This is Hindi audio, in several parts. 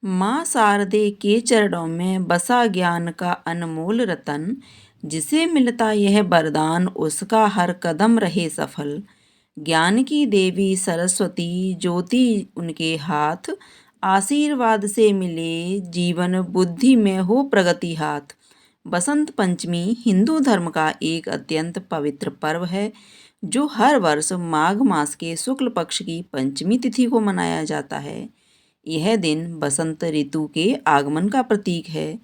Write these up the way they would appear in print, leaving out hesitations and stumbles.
माँ शारदे के चरणों में बसा ज्ञान का अनमोल रतन। जिसे मिलता यह वरदान उसका हर कदम रहे सफल। ज्ञान की देवी सरस्वती ज्योति उनके हाथ। आशीर्वाद से मिले जीवन बुद्धि में हो प्रगति हाथ। बसंत पंचमी हिंदू धर्म का एक अत्यंत पवित्र पर्व है जो हर वर्ष माघ मास के शुक्ल पक्ष की पंचमी तिथि को मनाया जाता है। यह दिन बसंत ऋतु के आगमन का प्रतीक है,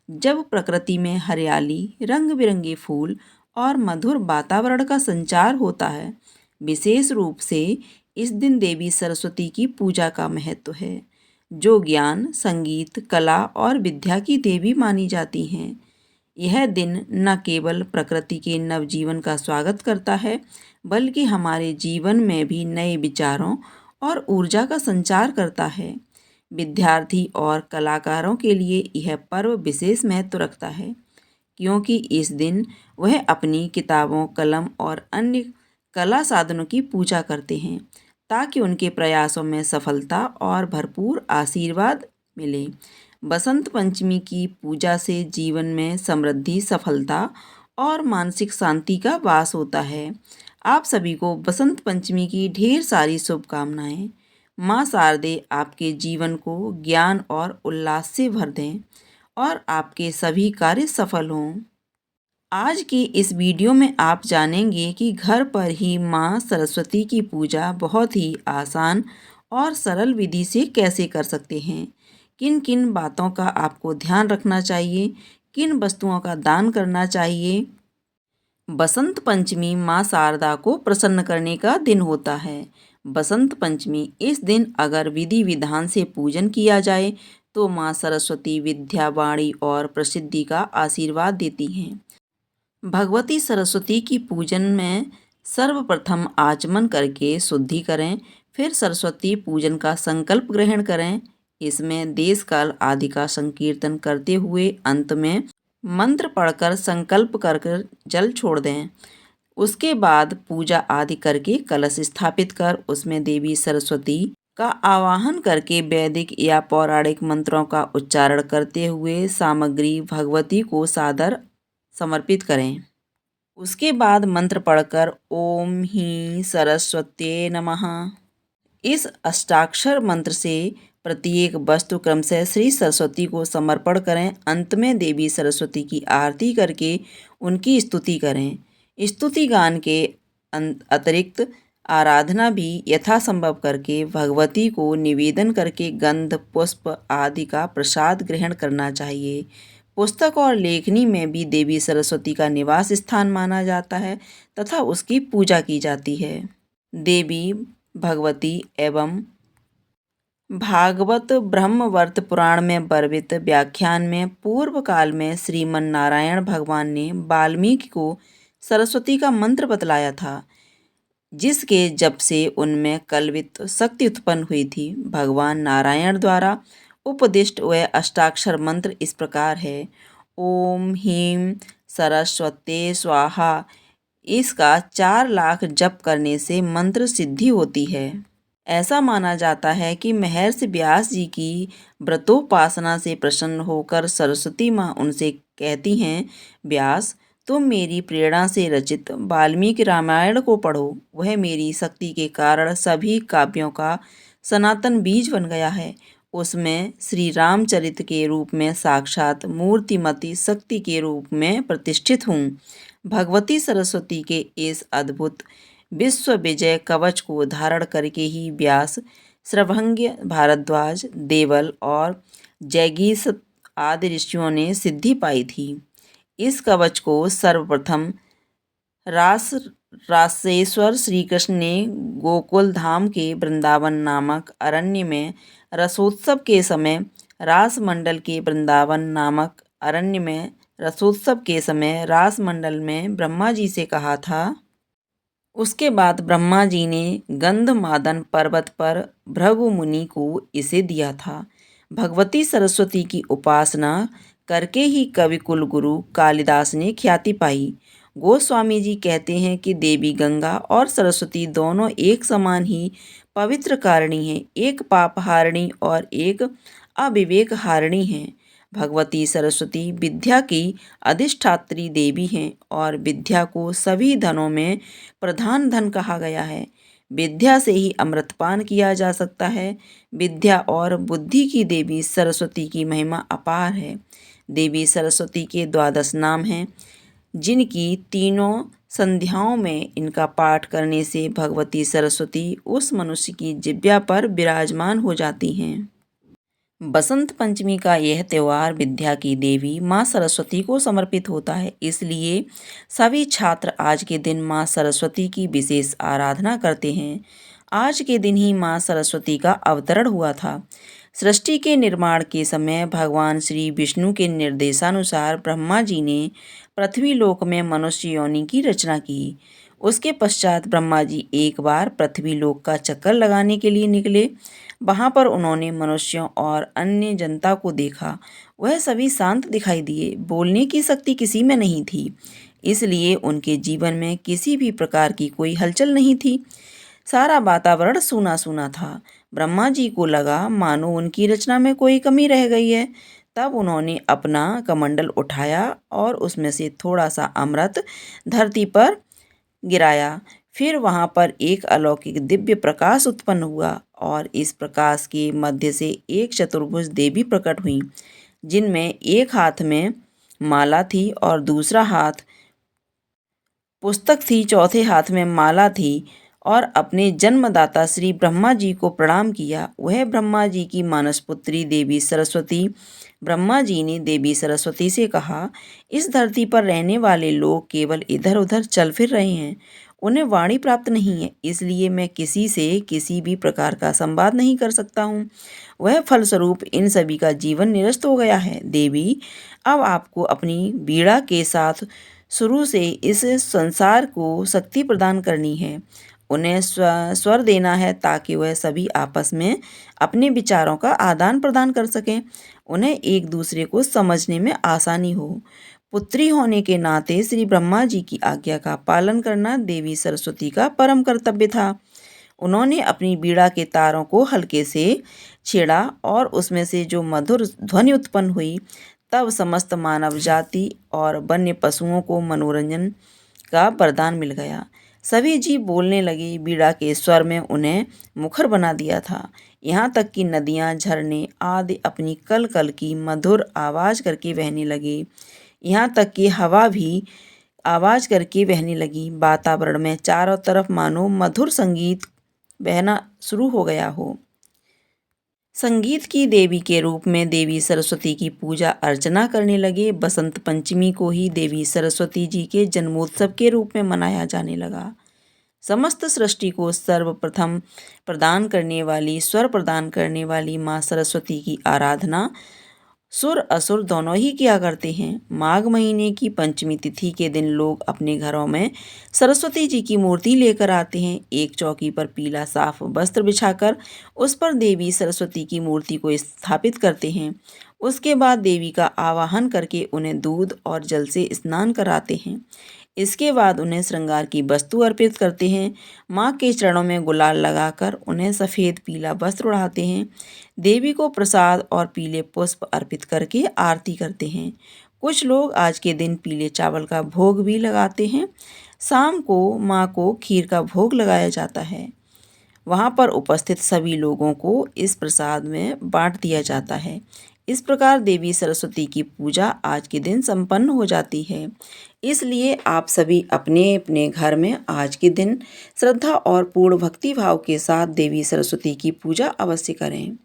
जब प्रकृति में हरियाली, रंग बिरंगे फूल और मधुर वातावरण का संचार होता है। विशेष रूप से इस दिन देवी सरस्वती की पूजा का महत्व है, जो ज्ञान, संगीत, कला और विद्या की देवी मानी जाती हैं। यह दिन न केवल प्रकृति के नवजीवन का स्वागत करता है, बल्कि हमारे जीवन में भी नए विचारों और ऊर्जा का संचार करता है। विद्यार्थी और कलाकारों के लिए यह पर्व विशेष महत्व रखता है, क्योंकि इस दिन वह अपनी किताबों, कलम और अन्य कला साधनों की पूजा करते हैं, ताकि उनके प्रयासों में सफलता और भरपूर आशीर्वाद मिले। बसंत पंचमी की पूजा से जीवन में समृद्धि, सफलता और मानसिक शांति का वास होता है। आप सभी को बसंत पंचमी की ढेर सारी शुभकामनाएं। माँ शारदे आपके जीवन को ज्ञान और उल्लास से भर दें और आपके सभी कार्य सफल हों। आज की इस वीडियो में आप जानेंगे कि घर पर ही माँ सरस्वती की पूजा बहुत ही आसान और सरल विधि से कैसे कर सकते हैं। किन किन बातों का आपको ध्यान रखना चाहिए, किन वस्तुओं का दान करना चाहिए। बसंत पंचमी माँ शारदा को प्रसन्न करने का दिन होता है। बसंत पंचमी इस दिन अगर विधि विधान से पूजन किया जाए तो माँ सरस्वती विद्या, वाणी और प्रसिद्धि का आशीर्वाद देती हैं। भगवती सरस्वती की पूजन में सर्वप्रथम आचमन करके शुद्धि करें, फिर सरस्वती पूजन का संकल्प ग्रहण करें। इसमें देश काल आदि का संकीर्तन करते हुए अंत में मंत्र पढ़कर संकल्प कर कर जल छोड़ दें। उसके बाद पूजा आदि करके कलश स्थापित कर उसमें देवी सरस्वती का आवाहन करके वैदिक या पौराणिक मंत्रों का उच्चारण करते हुए सामग्री भगवती को सादर समर्पित करें। उसके बाद मंत्र पढ़कर ओम ही सरस्वत्यै नमः इस अष्टाक्षर मंत्र से प्रत्येक वस्तु क्रम से श्री सरस्वती को समर्पण करें। अंत में देवी सरस्वती की आरती करके उनकी स्तुति करें। स्तुति गान के अतिरिक्त आराधना भी यथासंभव करके भगवती को निवेदन करके गंध, पुष्प आदि का प्रसाद ग्रहण करना चाहिए। पुस्तक और लेखनी में भी देवी सरस्वती का निवास स्थान माना जाता है तथा उसकी पूजा की जाती है। देवी भगवती एवं भागवत ब्रह्मवर्त पुराण में वर्णित व्याख्यान में पूर्व काल में श्रीमन नारायण भगवान ने वाल्मीकि को सरस्वती का मंत्र बतलाया था, जिसके जप से उनमें कल्पित शक्ति उत्पन्न हुई थी। भगवान नारायण द्वारा उपदिष्ट वह अष्टाक्षर मंत्र इस प्रकार है। ओम ह्रीं सरस्वते स्वाहा। इसका 4 लाख जप करने से मंत्र सिद्धि होती है। ऐसा माना जाता है कि महर्षि व्यास जी की व्रतोपासना से प्रसन्न होकर सरस्वती माँ उनसे कहती हैं, व्यास, तुम मेरी प्रेरणा से रचित वाल्मीकि रामायण को पढ़ो। वह मेरी शक्ति के कारण सभी काव्यों का सनातन बीज बन गया है। उसमें श्री रामचरित के रूप में साक्षात मूर्तिमती शक्ति के रूप में प्रतिष्ठित हूँ। भगवती सरस्वती के इस अद्भुत विश्व विजय कवच को धारण करके ही व्यास, श्रभंग्य, भारद्वाज, देवल और जैगीस आदि ऋषियों ने सिद्धि पाई थी। इस कवच को सर्वप्रथम रासेश्वर श्री कृष्ण ने गोकुल धाम के वृंदावन नामक अरण्य में रसोत्सव के समय रास मंडल में ब्रह्मा जी से कहा था। उसके बाद ब्रह्मा जी ने गंधमादन पर्वत पर भृगु मुनि को इसे दिया था। भगवती सरस्वती की उपासना करके ही कवि कुल गुरु कालिदास ने ख्याति पाई। गोस्वामी जी कहते हैं कि देवी गंगा और सरस्वती दोनों एक समान ही पवित्र कारिणी हैं, एक पापहारिणी और एक अविवेक हारिणी हैं। भगवती सरस्वती विद्या की अधिष्ठात्री देवी हैं और विद्या को सभी धनों में प्रधान धन कहा गया है। विद्या से ही अमृतपान किया जा सकता है। विद्या और बुद्धि की देवी सरस्वती की महिमा अपार है। देवी सरस्वती के 12 नाम हैं, जिनकी तीनों संध्याओं में इनका पाठ करने से भगवती सरस्वती उस मनुष्य की जिह्वा पर विराजमान हो जाती हैं। बसंत पंचमी का यह त्यौहार विद्या की देवी माँ सरस्वती को समर्पित होता है, इसलिए सभी छात्र आज के दिन माँ सरस्वती की विशेष आराधना करते हैं। आज के दिन ही माँ सरस्वती का अवतरण हुआ था। सृष्टि के निर्माण के समय भगवान श्री विष्णु के निर्देशानुसार ब्रह्मा जी ने पृथ्वी लोक में मनुष्य योनि की रचना की। उसके पश्चात ब्रह्मा जी एक बार पृथ्वी लोक का चक्कर लगाने के लिए निकले। वहाँ पर उन्होंने मनुष्यों और अन्य जनता को देखा। वह सभी शांत दिखाई दिए। बोलने की शक्ति किसी में नहीं थी, इसलिए उनके जीवन में किसी भी प्रकार की कोई हलचल नहीं थी। सारा वातावरण सूना सूना था। ब्रह्मा जी को लगा मानो उनकी रचना में कोई कमी रह गई है। तब उन्होंने अपना कमंडल उठाया और उसमें से थोड़ा सा अमृत धरती पर गिराया। फिर वहाँ पर एक अलौकिक दिव्य प्रकाश उत्पन्न हुआ और इस प्रकाश के मध्य से एक चतुर्भुज देवी प्रकट हुई, जिनमें एक हाथ में माला थी और दूसरा हाथ पुस्तक थी, चौथे हाथ में माला थी और अपने जन्मदाता श्री ब्रह्मा जी को प्रणाम किया। वह ब्रह्मा जी की मानस पुत्री देवी सरस्वती। ब्रह्मा जी ने देवी सरस्वती से कहा, इस धरती पर रहने वाले लोग केवल इधर उधर चल फिर रहे हैं, उन्हें वाणी प्राप्त नहीं है, इसलिए मैं किसी से किसी भी प्रकार का संवाद नहीं कर सकता हूँ। वह फलस्वरूप इन सभी का जीवन निरस्त हो गया है। देवी, अब आपको अपनी बीड़ा के साथ शुरू से इस संसार को शक्ति प्रदान करनी है। उन्हें स्वर देना है ताकि वह सभी आपस में अपने विचारों का आदान प्रदान कर सकें, उन्हें एक दूसरे को समझने में आसानी हो। पुत्री होने के नाते श्री ब्रह्मा जी की आज्ञा का पालन करना देवी सरस्वती का परम कर्तव्य था। उन्होंने अपनी बीड़ा के तारों को हल्के से छेड़ा और उसमें से जो मधुर ध्वनि उत्पन्न हुई, तब समस्त मानव जाति और वन्य पशुओं को मनोरंजन का वरदान मिल गया। सभी जीव बोलने लगे। बीड़ा के स्वर में उन्हें मुखर बना दिया था। यहाँ तक कि नदियाँ, झरने आदि अपनी कल कल की मधुर आवाज़ करके बहने लगे। यहाँ तक कि हवा भी आवाज़ करके बहने लगी। वातावरण में चारों तरफ मानो मधुर संगीत बहना शुरू हो गया हो। संगीत की देवी के रूप में देवी सरस्वती की पूजा अर्चना करने लगे। बसंत पंचमी को ही देवी सरस्वती जी के जन्मोत्सव के रूप में मनाया जाने लगा। समस्त सृष्टि को सर्वप्रथम प्रदान करने वाली, स्वर प्रदान करने वाली माँ सरस्वती की आराधना सुर असुर दोनों ही किया करते हैं। माघ महीने की पंचमी तिथि के दिन लोग अपने घरों में सरस्वती जी की मूर्ति लेकर आते हैं। एक चौकी पर पीला साफ वस्त्र बिछाकर उस पर देवी सरस्वती की मूर्ति को स्थापित करते हैं। उसके बाद देवी का आवाहन करके उन्हें दूध और जल से स्नान कराते हैं। इसके बाद उन्हें श्रृंगार की वस्तु अर्पित करते हैं। माँ के चरणों में गुलाल लगाकर उन्हें सफ़ेद पीला वस्त्र ओढ़ाते हैं। देवी को प्रसाद और पीले पुष्प अर्पित करके आरती करते हैं। कुछ लोग आज के दिन पीले चावल का भोग भी लगाते हैं। शाम को माँ को खीर का भोग लगाया जाता है। वहाँ पर उपस्थित सभी लोगों को इस प्रसाद में बांट दिया जाता है। इस प्रकार देवी सरस्वती की पूजा आज के दिन संपन्न हो जाती है। इसलिए आप सभी अपने अपने घर में आज के दिन श्रद्धा और पूर्ण भक्ति भाव के साथ देवी सरस्वती की पूजा अवश्य करें।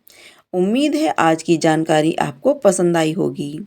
उम्मीद है आज की जानकारी आपको पसंद आई होगी।